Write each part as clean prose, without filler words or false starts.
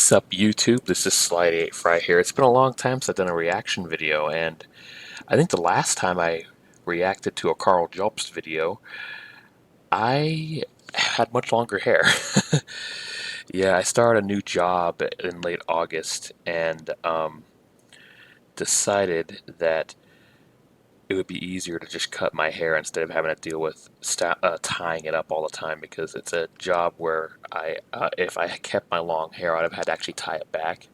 Sup YouTube, this is Slide8Fry here. It's been a long time since I've done a reaction video, and I think the last time I reacted to a Karl Jobst video, I had much longer hair. Yeah, I started a new job in late August and decided that it would be easier to just cut my hair instead of having to deal with tying it up all the time because it's a job where if I kept my long hair, I'd have had to actually tie it back,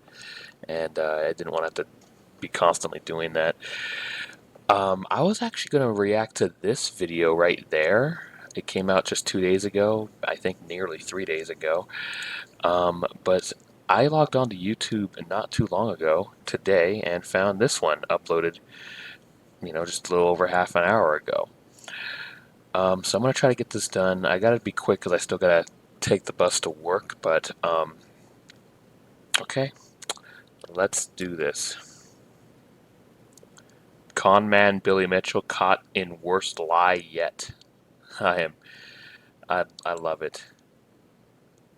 and I didn't want to have to be constantly doing that. I was actually going to react to this video right there. It came out just 2 days ago, I think nearly 3 days ago. But I logged on to YouTube not too long ago, today, and found this one uploaded, just a little over half an hour ago. So I'm going to try to get this done. I got to be quick because I still got to take the bus to work, but okay, let's do this. Conman Billy Mitchell caught in worst lie yet. I love it.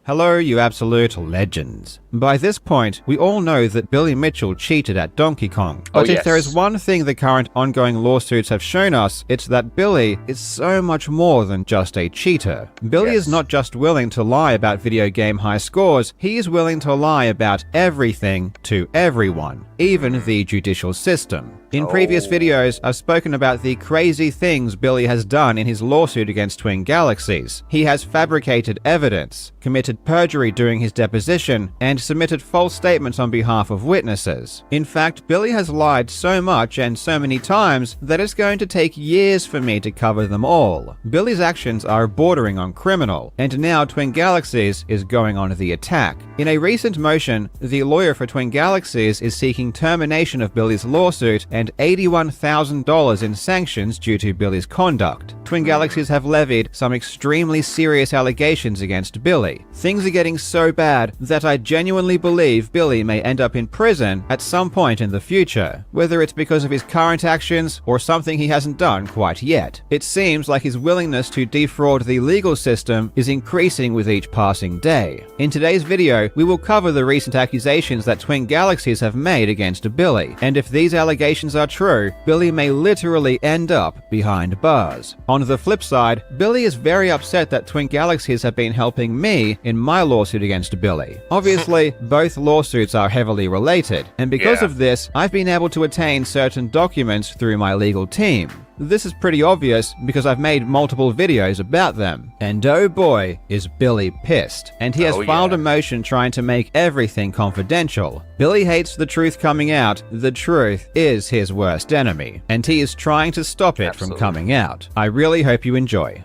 Hello, you absolute legends. By this point, we all know that Billy Mitchell cheated at Donkey Kong. But if there is one thing the current ongoing lawsuits have shown us, it's that Billy is so much more than just a cheater. Billy is not just willing to lie about video game high scores, he is willing to lie about everything to everyone, even the judicial system. In previous videos, I've spoken about the crazy things Billy has done in his lawsuit against Twin Galaxies. He has fabricated evidence, committed perjury during his deposition, and submitted false statements on behalf of witnesses. In fact, Billy has lied so much and so many times that it's going to take years for me to cover them all. Billy's actions are bordering on criminal, and now Twin Galaxies is going on the attack. In a recent motion, the lawyer for Twin Galaxies is seeking termination of Billy's lawsuit and $81,000 in sanctions due to Billy's conduct. Twin Galaxies have levied some extremely serious allegations against Billy. Things are getting so bad that I genuinely believe Billy may end up in prison at some point in the future, whether it's because of his current actions or something he hasn't done quite yet. It seems like his willingness to defraud the legal system is increasing with each passing day. In today's video, we will cover the recent accusations that Twin Galaxies have made against Billy, and if these allegations are true, Billy may literally end up behind bars. On the flip side, Billy is very upset that Twin Galaxies have been helping me in my lawsuit against Billy. Obviously, both lawsuits are heavily related, and because of this, I've been able to attain certain documents through my legal team. This is pretty obvious because I've made multiple videos about them. And oh boy, is Billy pissed. And he has filed a motion trying to make everything confidential. Billy hates the truth coming out. The truth is his worst enemy. And he is trying to stop it from coming out. I really hope you enjoy.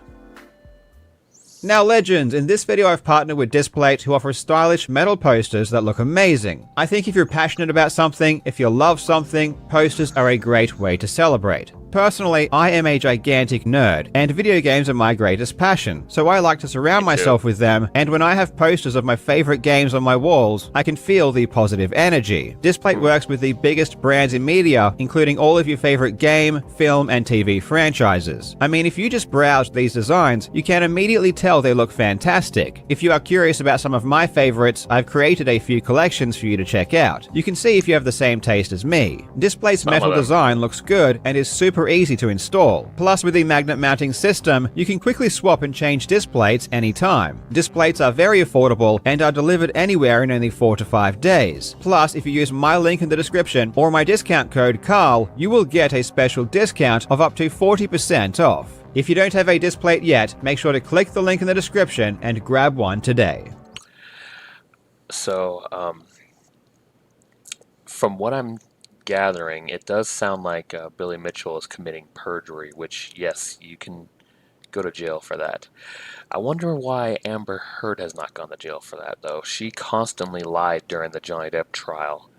Now legends, in this video I've partnered with Displate, who offer stylish metal posters that look amazing. I think if you're passionate about something, if you love something, posters are a great way to celebrate. Personally, I am a gigantic nerd, and video games are my greatest passion, so I like to surround myself with them, and when I have posters of my favorite games on my walls, I can feel the positive energy. Displate works with the biggest brands in media, including all of your favorite game, film, and TV franchises. I mean, if you just browse these designs, you can immediately tell they look fantastic. If you are curious about some of my favorites, I've created a few collections for you to check out. You can see if you have the same taste as me. Displate's metal design looks good and is super easy to install. Plus, with the magnet mounting system, you can quickly swap and change displates anytime. Displates are very affordable and are delivered anywhere in only 4 to 5 days. Plus, if you use my link in the description or my discount code Karl, you will get a special discount of up to 40% off. If you don't have a displate yet, make sure to click the link in the description and grab one today. So, from what I'm gathering, it does sound like Billy Mitchell is committing perjury, which, yes, you can go to jail for that. I wonder why Amber Heard has not gone to jail for that, though. She constantly lied during the Johnny Depp trial,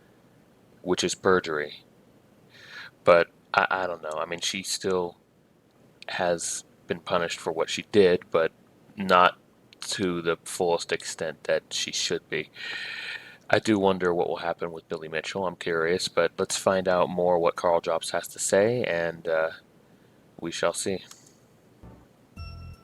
which is perjury. But I don't know. I mean, she still has been punished for what she did, but not to the fullest extent that she should be. I do wonder what will happen with Billy Mitchell. I'm curious, but let's find out more what Karl Jobst has to say, and we shall see.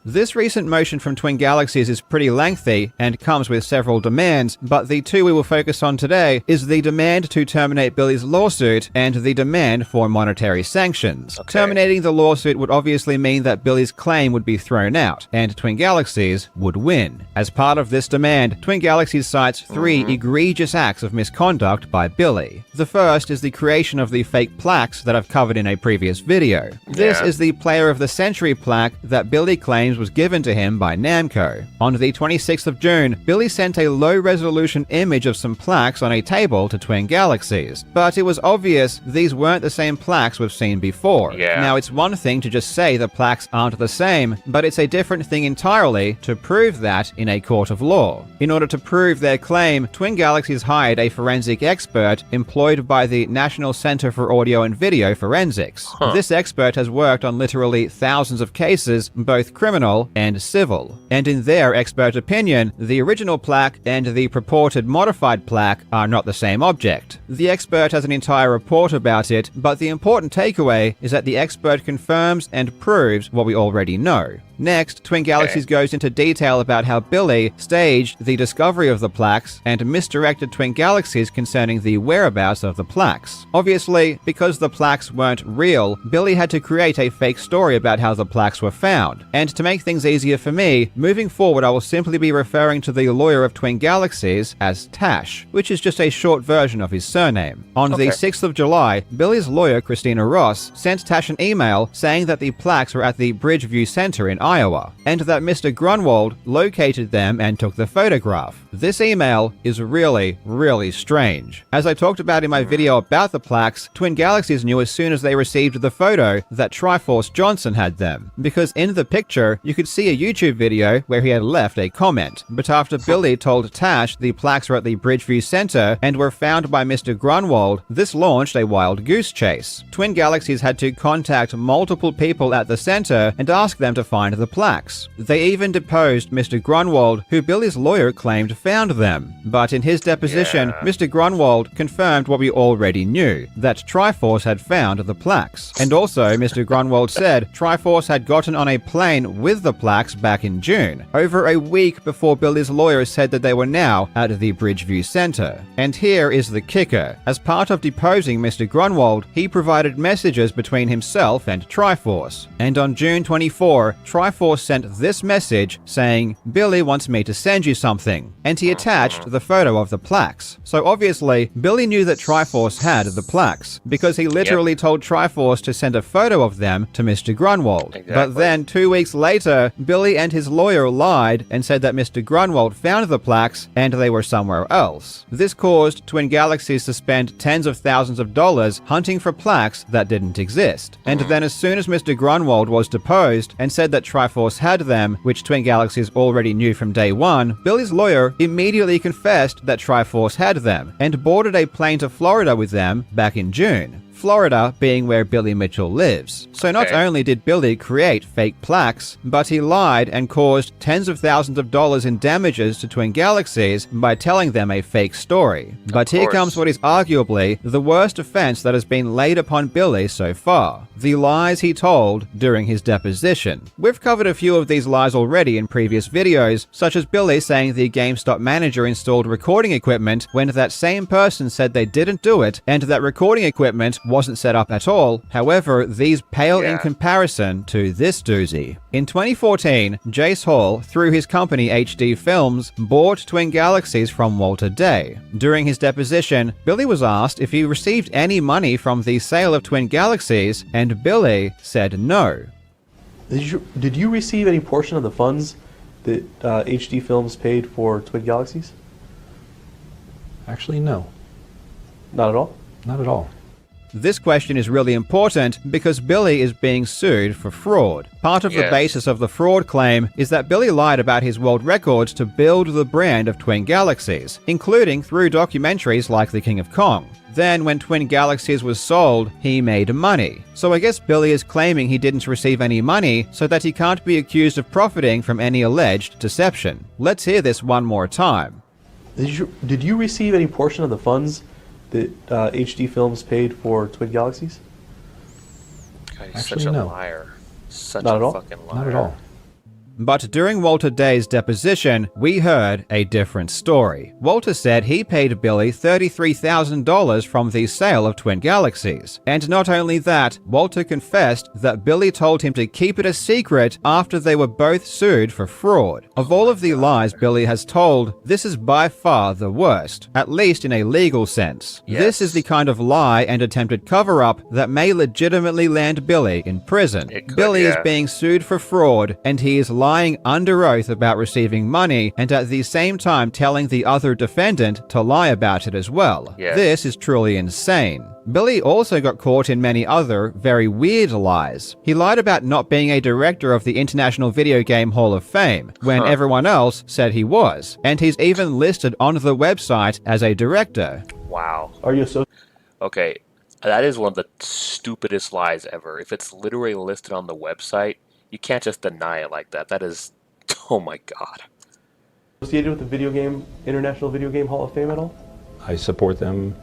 This recent motion from Twin Galaxies is pretty lengthy and comes with several demands, but the two we will focus on today is the demand to terminate Billy's lawsuit and the demand for monetary sanctions. Okay. Terminating the lawsuit would obviously mean that Billy's claim would be thrown out, and Twin Galaxies would win. As part of this demand, Twin Galaxies cites three egregious acts of misconduct by Billy. The first is the creation of the fake plaques that I've covered in a previous video. This is the Player of the Century plaque that Billy claims was given to him by Namco. On the 26th of June, Billy sent a low-resolution image of some plaques on a table to Twin Galaxies, but it was obvious these weren't the same plaques we've seen before. Now, it's one thing to just say the plaques aren't the same, but it's a different thing entirely to prove that in a court of law. In order to prove their claim, Twin Galaxies hired a forensic expert employed by the National Center for Audio and Video Forensics. This expert has worked on literally thousands of cases, both criminal and civil. And in their expert opinion, the original plaque and the purported modified plaque are not the same object. The expert has an entire report about it, but the important takeaway is that the expert confirms and proves what we already know. Next, Twin Galaxies goes into detail about how Billy staged the discovery of the plaques and misdirected Twin Galaxies concerning the whereabouts of the plaques. Obviously, because the plaques weren't real, Billy had to create a fake story about how the plaques were found. And to make things easier for me, moving forward I will simply be referring to the lawyer of Twin Galaxies as Tash, which is just a short version of his surname. On the 6th of July, Billy's lawyer, Christina Ross, sent Tash an email saying that the plaques were at the Bridgeview Center in Iowa, and that Mr. Grunwald located them and took the photograph. This email is really strange. As I talked about in my video about the plaques, Twin Galaxies knew as soon as they received the photo that Triforce Johnson had them, because in the picture you could see a YouTube video where he had left a comment. But after Billy told Tash the plaques were at the Bridgeview Center and were found by Mr. Grunwald, this launched a wild goose chase. Twin Galaxies had to contact multiple people at the center and ask them to find the plaques. They even deposed Mr. Grunwald, who Billy's lawyer claimed found them. But in his deposition, Mr. Grunwald confirmed what we already knew, that Triforce had found the plaques. And also, Mr. Grunwald said Triforce had gotten on a plane with the plaques back in June, over a week before Billy's lawyer said that they were now at the Bridgeview Center. And here is the kicker. As part of deposing Mr. Grunwald, he provided messages between himself and Triforce. And on June 24, Triforce sent this message saying, "Billy wants me to send you something," and he attached the photo of the plaques. So obviously, Billy knew that Triforce had the plaques, because he literally told Triforce to send a photo of them to Mr. Grunwald. But then 2 weeks later, Billy and his lawyer lied and said that Mr. Grunwald found the plaques and they were somewhere else. This caused Twin Galaxies to spend tens of thousands of dollars hunting for plaques that didn't exist. And then as soon as Mr. Grunwald was deposed and said that Triforce had them, which Twin Galaxies already knew from day one, Billy's lawyer immediately confessed that Triforce had them and boarded a plane to Florida with them back in June. Florida being where Billy Mitchell lives. So not only did Billy create fake plaques, but he lied and caused tens of thousands of dollars in damages to Twin Galaxies by telling them a fake story. But here comes what is arguably the worst offense that has been laid upon Billy so far: the lies he told during his deposition. We've covered a few of these lies already in previous videos, such as Billy saying the GameStop manager installed recording equipment when that same person said they didn't do it, and that recording equipment wasn't set up at all. However, these pale in comparison to this doozy. In 2014, Jace Hall, through his company HD Films, bought Twin Galaxies from Walter Day. During his deposition, Billy was asked if he received any money from the sale of Twin Galaxies, and Billy said no. Did you receive any portion of the funds that HD Films paid for Twin Galaxies? Actually, no. Not at all? Not at all. This question is really important because Billy is being sued for fraud. Part of the basis of the fraud claim is that Billy lied about his world records to build the brand of Twin Galaxies, including through documentaries like The King of Kong. Then, when Twin Galaxies was sold, he made money. So I guess Billy is claiming he didn't receive any money so that he can't be accused of profiting from any alleged deception. Let's hear this one more time. Did you receive any portion of the funds that HD Films paid for Twin Galaxies? God, he's Actually, such a no. liar. Such Not a at all? fucking liar. Not at all. But during Walter Day's deposition, we heard a different story. Walter said he paid Billy $33,000 from the sale of Twin Galaxies. And not only that, Walter confessed that Billy told him to keep it a secret after they were both sued for fraud. Of all of the lies Billy has told, this is by far the worst, at least in a legal sense. Yes. This is the kind of lie and attempted cover-up that may legitimately land Billy in prison. Billy is being sued for fraud, and he is lying under oath about receiving money, and at the same time telling the other defendant to lie about it as well. Yes. This is truly insane. Billy also got caught in many other very weird lies. He lied about not being a director of the International Video Game Hall of Fame, when everyone else said he was, and he's even listed on the website as a director. Wow. Are you so? Okay, that is one of the stupidest lies ever. If it's literally listed on the website, you can't just deny it like that. That is, oh my god. Associated with the International Video Game Hall of Fame at all? I support them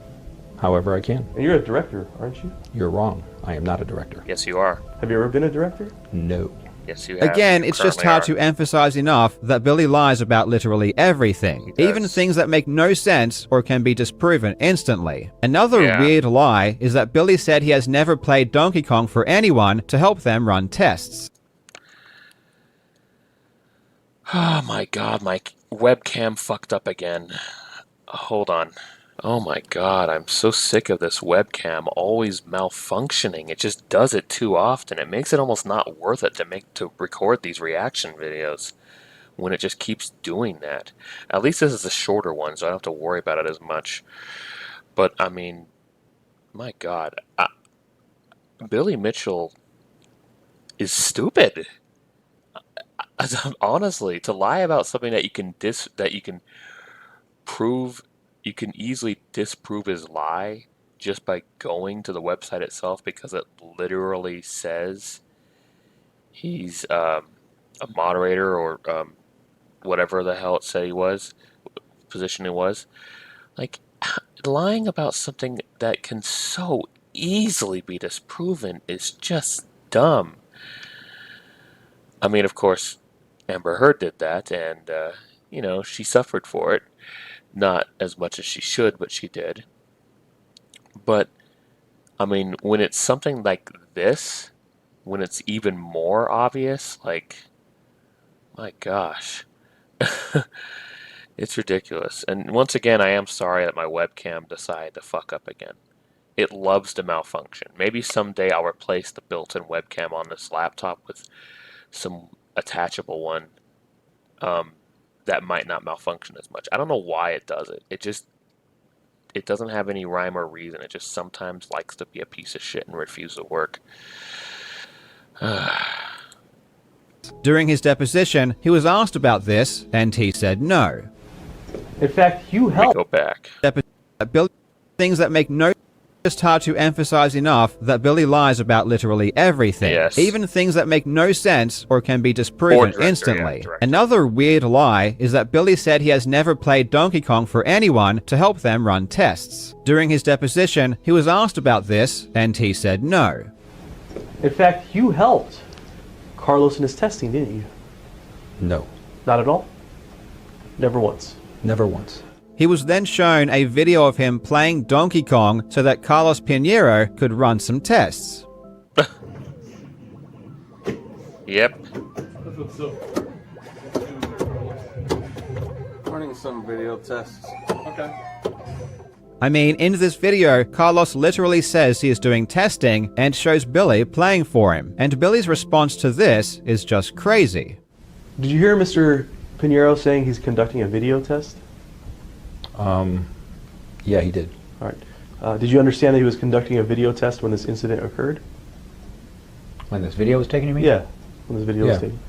however I can. And you're a director, aren't you? You're wrong. I am not a director. Yes, you are. Have you ever been a director? No. Yes, you have. Again, You it's just currently hard are. to emphasize enough that Billy lies about literally everything, He does. even things that make no sense or can be disproven instantly. Another Yeah. weird lie is that Billy said he has never played Donkey Kong for anyone to help them run tests. Oh my god, my webcam fucked up again. Hold on. Oh my god, I'm so sick of this webcam always malfunctioning. It just does it too often. It makes it almost not worth it to record these reaction videos when it just keeps doing that. At least this is a shorter one, so I don't have to worry about it as much. But I mean, my god, Billy Mitchell is stupid. Honestly, to lie about something that you can prove, you can easily disprove his lie just by going to the website itself, because it literally says he's a moderator or whatever the hell it said he was, position it was. Like, lying about something that can so easily be disproven is just dumb. I mean, of course, Amber Heard did that, and, you know, she suffered for it. Not as much as she should, but she did. But, I mean, when it's something like this, when it's even more obvious, like, my gosh. It's ridiculous. And once again, I am sorry that my webcam decided to fuck up again. It loves to malfunction. Maybe someday I'll replace the built-in webcam on this laptop with some attachable one that might not malfunction as much. I don't know why it does it. It doesn't have any rhyme or reason. It just sometimes likes to be a piece of shit and refuse to work. During his deposition, he was asked about this, and he said no. In fact, you Let me helped. go back. Billy, things that make no. Just hard to emphasize enough that Billy lies about literally everything, Yes. even things that make no sense or can be disproven Director, instantly. yeah, director. Another weird lie is that Billy said he has never played Donkey Kong for anyone to help them run tests. During his deposition, he was asked about this, and he said no. In fact, you helped Carlos in his testing, didn't you? No. Not at all? Never once. Never once. He was then shown a video of him playing Donkey Kong so that Carlos Pinheiro could run some tests. Yep. Running some video tests. Okay. I mean, in this video, Carlos literally says he is doing testing and shows Billy playing for him. And Billy's response to this is just crazy. Did you hear Mr. Pinheiro saying he's conducting a video test? Yeah, he did. All right. Did you understand that he was conducting a video test when this incident occurred? When this video was taken, you mean? Yeah, when this video was Yeah. taken.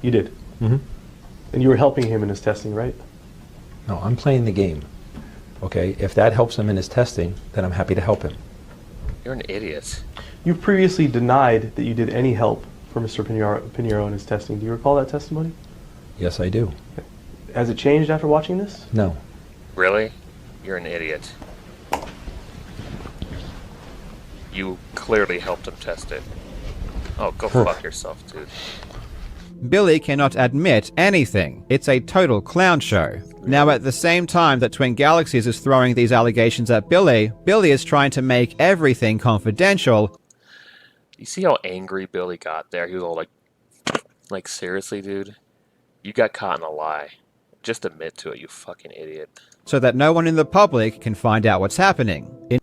You did. Mm-hmm. And you were helping him in his testing, right? No, I'm playing the game. Okay, if that helps him in his testing, then I'm happy to help him. You're an idiot. You previously denied that you did any help for Mr. Pinheiro in his testing. Do you recall that testimony? Yes, I do. Has it changed after watching this? No. Really? You're an idiot. You clearly helped him test it. Oh, go fuck yourself, dude. Billy cannot admit anything. It's a total clown show. Now, at the same time that Twin Galaxies is throwing these allegations at Billy, Billy is trying to make everything confidential. You see how angry Billy got there? He was all like seriously, dude? You got caught in a lie. Just admit to it, you fucking idiot. So that no one in the public can find out what's happening.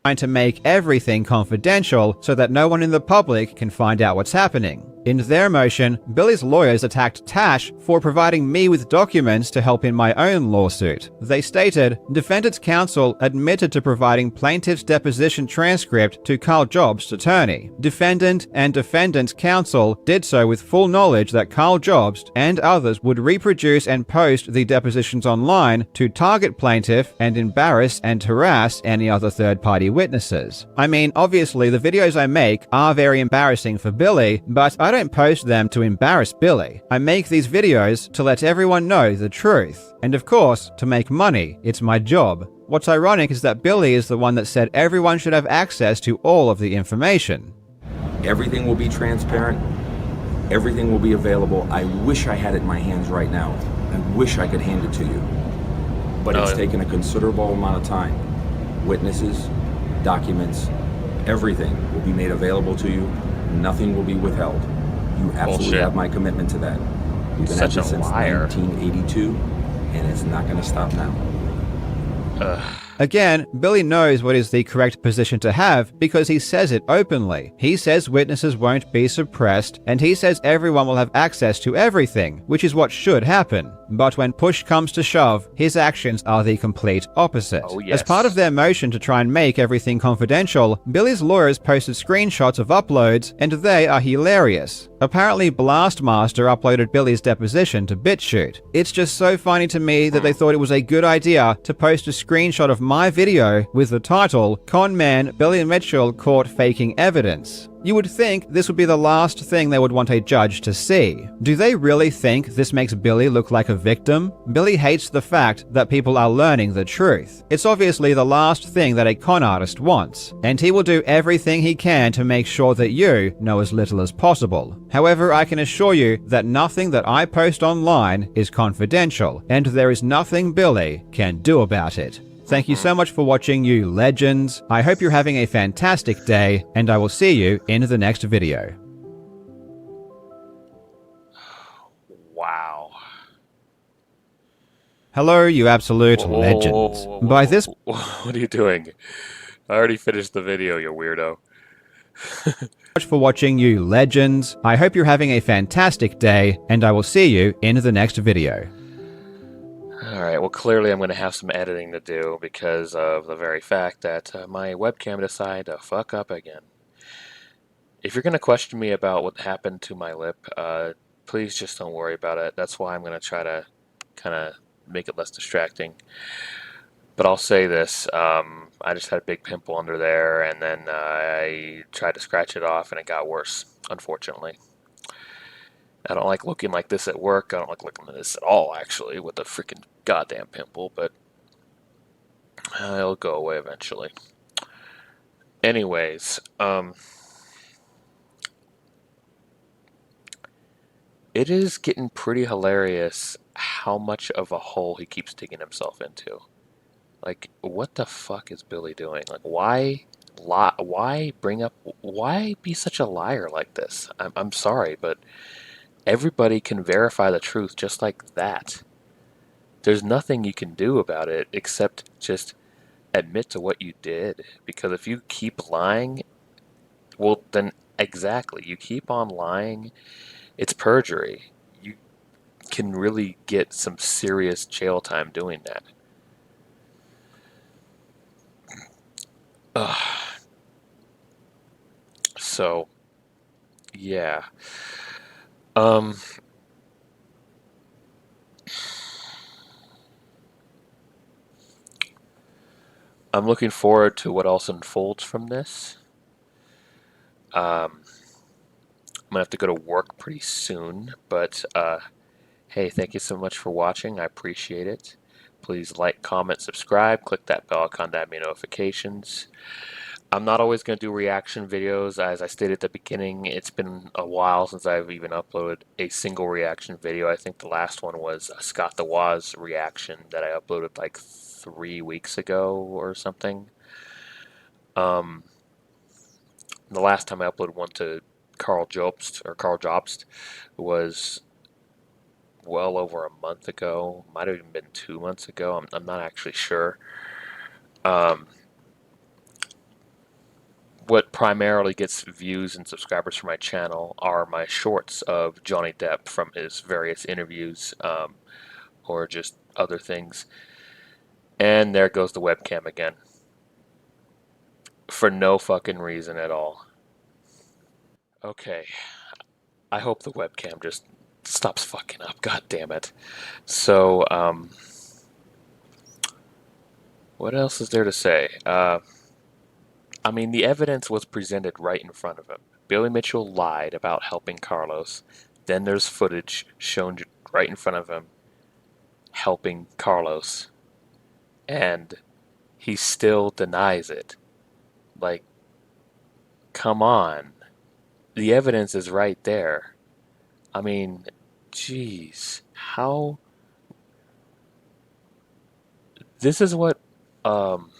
Trying to make everything confidential so that no one in the public can find out what's happening. In their motion, Billy's lawyers attacked Tash for providing me with documents to help in my own lawsuit. They stated, defendant's counsel admitted to providing plaintiff's deposition transcript to Karl Jobst's attorney. Defendant and defendant's counsel did so with full knowledge that Karl Jobst and others would reproduce and post the depositions online to target plaintiff and embarrass and harass any other third-party witnesses. I mean, obviously the videos I make are very embarrassing for Billy, but I don't post them to embarrass Billy. I make these videos to let everyone know the truth. And of course, to make money. It's my job. What's ironic is that Billy is the one that said everyone should have access to all of the information. Everything will be transparent. Everything will be available. I wish I had it in my hands right now. I wish I could hand it to you. But it's taken a considerable amount of time. Witnesses, documents, everything will be made available to you. Nothing will be withheld. You absolutely have my commitment to that. We've been at this since 1982, and it's not going to stop now. Again, Billy knows what is the correct position to have because he says it openly. He says witnesses won't be suppressed, and he says everyone will have access to everything, which is what should happen. But when push comes to shove, his actions are the complete opposite. Oh, yes. As part of their motion to try and make everything confidential, Billy's lawyers posted screenshots of uploads, and they are hilarious. Apparently, Blastmaster uploaded Billy's deposition to BitChute. It's just so funny to me that they thought it was a good idea to post a screenshot of my video with the title, Conman, Billy Mitchell Caught Faking Evidence. You would think this would be the last thing they would want a judge to see. Do they really think this makes Billy look like a victim? Billy hates the fact that people are learning the truth. It's obviously the last thing that a con artist wants, and he will do everything he can to make sure that you know as little as possible. However, I can assure you that nothing that I post online is confidential, and there is nothing Billy can do about it. Thank you so much for watching, you legends. I hope you're having a fantastic day, and I will see you in the next video. Wow. Hello, you absolute legends. By this... What are you doing? I already finished the video, you weirdo. Much for watching, you legends. I hope you're having a fantastic day, and I will see you in the next video. Alright, well clearly I'm going to have some editing to do because of the very fact that my webcam decided to fuck up again. If you're going to question me about what happened to my lip, please just don't worry about it. That's why I'm going to try to kind of make it less distracting. But I'll say this, I just had a big pimple under there and then I tried to scratch it off and it got worse, unfortunately. I don't like looking like this at work. I don't like looking like this at all, actually, with a freaking goddamn pimple, but it'll go away eventually. Anyways, it is getting pretty hilarious how much of a hole he keeps digging himself into. Like, what the fuck is Billy doing? Like, why be such a liar like this? I'm sorry, but everybody can verify the truth just like that. There's nothing you can do about it except just admit to what you did. Because if you keep lying, well then exactly, you keep on lying, it's perjury. You can really get some serious jail time doing that. So, yeah. I'm looking forward to what else unfolds from this. I'm gonna have to go to work pretty soon, but hey, thank you so much for watching. I appreciate it. Please like, comment, subscribe, click that bell icon to have me notifications. I'm not always going to do reaction videos. As I stated at the beginning, it's been a while since I've even uploaded a single reaction video. I think the last one was a Scott the Woz reaction that I uploaded like 3 weeks ago or something. Um, the last time I uploaded one to Karl Jobst was well over a month ago. Might have even been 2 months ago. I'm not actually sure. Um, what primarily gets views and subscribers for my channel are my shorts of Johnny Depp from his various interviews, or just other things. And there goes the webcam again. For no fucking reason at all. Okay. I hope the webcam just stops fucking up. God damn it. So, what else is there to say? I mean, the evidence was presented right in front of him. Billy Mitchell lied about helping Carlos. Then there's footage shown right in front of him helping Carlos. And he still denies it. Like, come on. The evidence is right there. I mean, jeez. How. This is what um,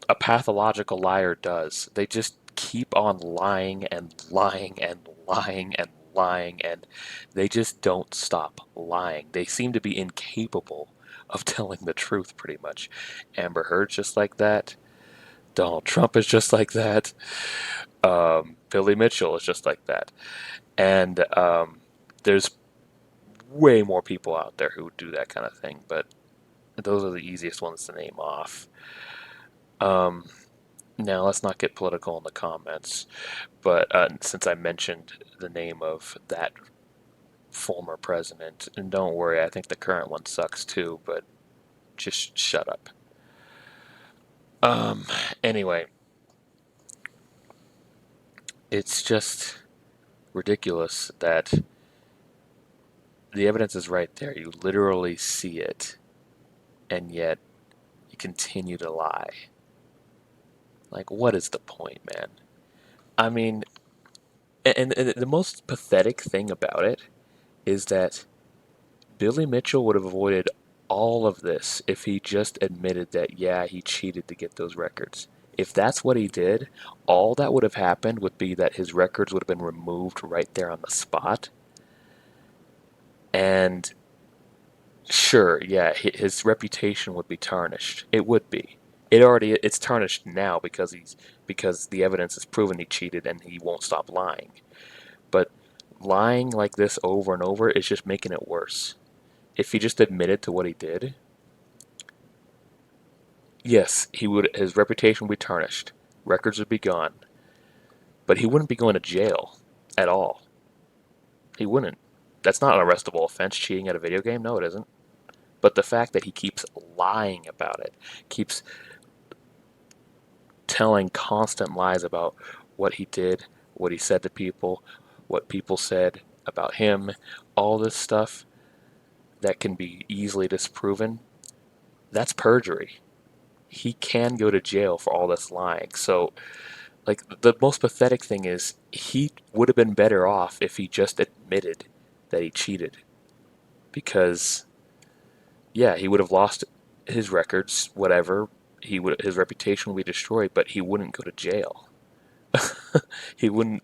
a pathological liar does. They just keep on lying and lying and lying and lying, and they just don't stop lying. They seem to be incapable of telling the truth, pretty much. Amber Heard's just like that. Donald Trump is just like that. Billy Mitchell is just like that. And there's way more people out there who do that kind of thing, but those are the easiest ones to name off. Um, Now, let's not get political in the comments, but since I mentioned the name of that former president, and don't worry, I think the current one sucks too, but just shut up. Um, anyway, it's just ridiculous that the evidence is right there. You literally see it, and yet you continue to lie. Like, what is the point, man? I mean, and the most pathetic thing about it is that Billy Mitchell would have avoided all of this if he just admitted that, yeah, he cheated to get those records. If that's what he did, all that would have happened would be that his records would have been removed right there on the spot. And sure, yeah, his reputation would be tarnished. It would be. It's tarnished now because the evidence has proven he cheated and he won't stop lying. But lying like this over and over is just making it worse. If he just admitted to what he did, yes, his reputation would be tarnished. Records would be gone. But he wouldn't be going to jail at all. He wouldn't. That's not an arrestable offense, cheating at a video game. No, it isn't. But the fact that he keeps lying about it, keeps telling constant lies about what he did, what he said to people, what people said about him, all this stuff that can be easily disproven, that's perjury. He can go to jail for all this lying. So, like, the most pathetic thing is he would have been better off if he just admitted that he cheated. Because, yeah, he would have lost his records, whatever. His reputation would be destroyed, but he wouldn't go to jail. He wouldn't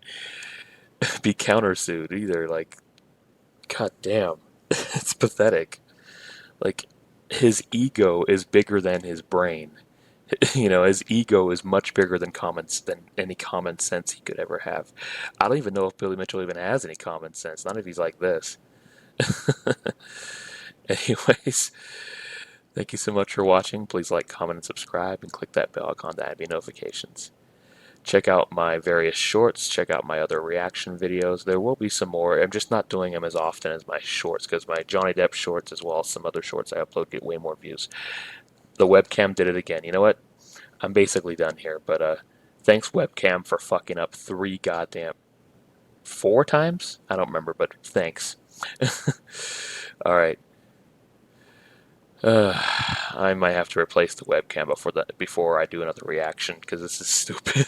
be countersued either. Like, god damn. It's pathetic. Like, his ego is bigger than his brain. His ego is much bigger than any common sense he could ever have. I don't even know if Billy Mitchell even has any common sense. Not if he's like this. Anyways, thank you so much for watching. Please like, comment, and subscribe, and click that bell icon to add me notifications. Check out my various shorts. Check out my other reaction videos. There will be some more. I'm just not doing them as often as my shorts because my Johnny Depp shorts as well as some other shorts I upload get way more views. The webcam did it again. You know what? I'm basically done here, but thanks webcam for fucking up 4 times? I don't remember, but thanks. Alright. I might have to replace the webcam before I do another reaction because this is stupid.